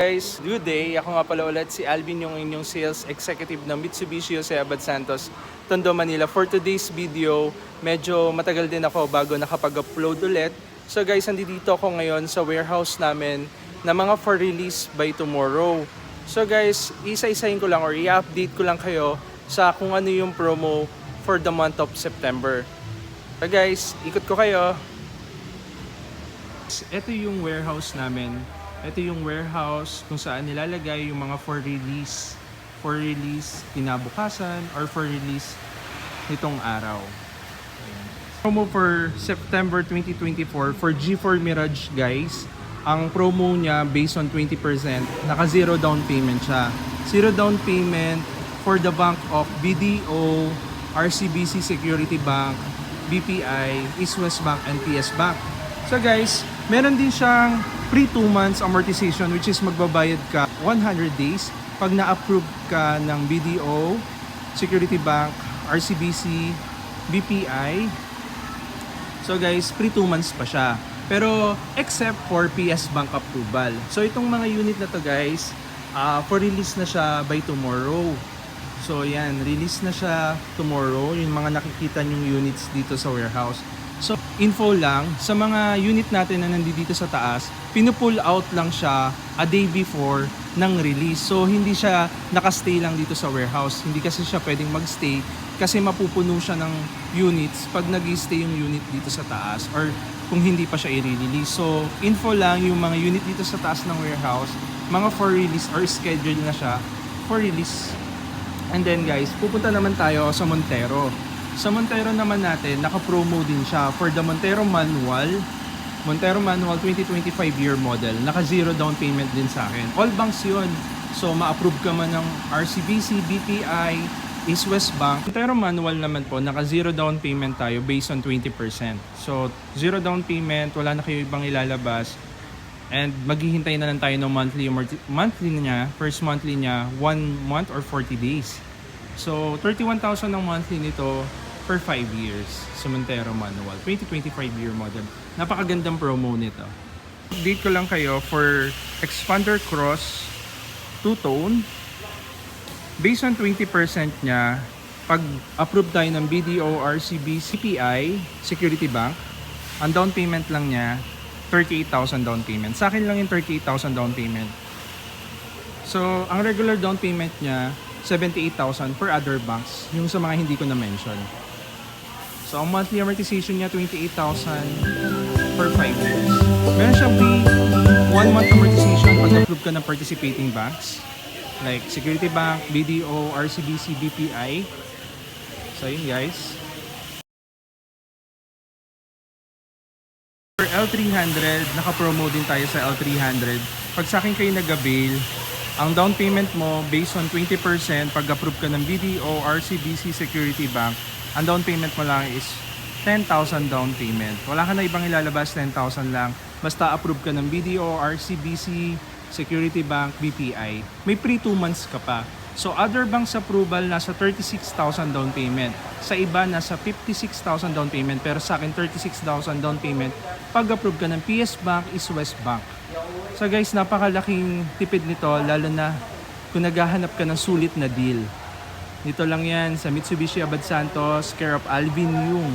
Guys, good day. Ako nga pala ulit si Alvin, yung inyong sales executive ng Mitsubishi Jose Abad Santos, Tondo, Manila. For today's video, medyo matagal din ako bago nakapag-upload ulit. So guys, nandito ako ngayon sa warehouse namin na mga for release by tomorrow. So guys, isa-isahin ko lang or i-update ko lang kayo sa kung ano yung promo for the month of September. So guys, ikot ko kayo. Ito yung warehouse namin. Ito yung warehouse kung saan nilalagay yung mga for release kinabukasan or for release nitong araw. Promo for September 2024 for G4 Mirage guys. Ang promo niya based on 20%, naka zero down payment siya. Zero down payment for the bank of BDO, RCBC Security Bank, BPI, East West Bank, and PS Bank. So guys, meron din siyang free 2 months amortization which is magbabayad ka 100 days pag na-approve ka ng BDO, Security Bank, RCBC, BPI. So guys, free 2 months pa siya. Pero except for PS Bank approval. So itong mga unit na to guys, for release na siya by tomorrow. So yan, release na siya tomorrow. Yung mga nakikita nyong units dito sa warehouse. So, info lang, sa mga unit natin na nandito sa taas, pinupull out lang siya a day before ng release. So, hindi siya nakastay lang dito sa warehouse. Hindi kasi siya pwedeng magstay kasi mapupuno siya ng units pag nag-stay yung unit dito sa taas or kung hindi pa siya i-release. So, info lang yung mga unit dito sa taas ng warehouse, mga for release or schedule na siya for release. And then guys, pupunta naman tayo sa Montero. Sa Montero naman natin, naka-promo din siya for the Montero Manual 2025 year model. Naka-zero down payment din sa akin. All banks yun. So, ma-approve ka man ng RCBC, BPI, East West Bank. Montero Manual naman po, naka-zero down payment tayo based on 20%. So, zero down payment, wala na kayo ibang ilalabas. And maghihintay na lang tayo ng monthly niya, first monthly niya, 1 month or 40 days. So, 31,000 ang monthly nito for 5 years sa Montero Manual 2025 year model. Napakagandang promo nito. Update ko lang kayo for Expander Cross 2-tone. Based on 20% niya, pag approve tayo ng BDO, RCB, CPI, Security Bank, ang down payment lang niya 38,000 down payment. Sa akin lang yung 38,000 down payment. So, ang regular down payment niya 78,000 for other banks, yung sa mga hindi ko na-mention. So, ang monthly amortization niya 28,000 for 5 years. Meron siyang free 1 month amortization pag approve ka ng participating banks like Security Bank, BDO, RCBC, BPI. So, yun guys. For L300, naka-promo din tayo sa L300. Pag sa akin kayo nag-avail, ang down payment mo based on 20% pag approve ka ng BDO, RCBC, Security Bank, ang down payment mo lang is 10,000 down payment. Wala ka na ibang ilalabas, 10,000 lang. Basta approve ka ng BDO, RCBC, Security Bank, BPI. May free 2 months ka pa. So other banks approval nasa 36,000 down payment. Sa iba nasa 56,000 down payment, pero sa akin 36,000 down payment pag approve ka ng PS Bank, East West Bank. So guys, napakalaking tipid nito lalo na kung naghahanap ka ng sulit na deal. Dito lang yan sa Mitsubishi Abad Santos, care of Alvin Yung.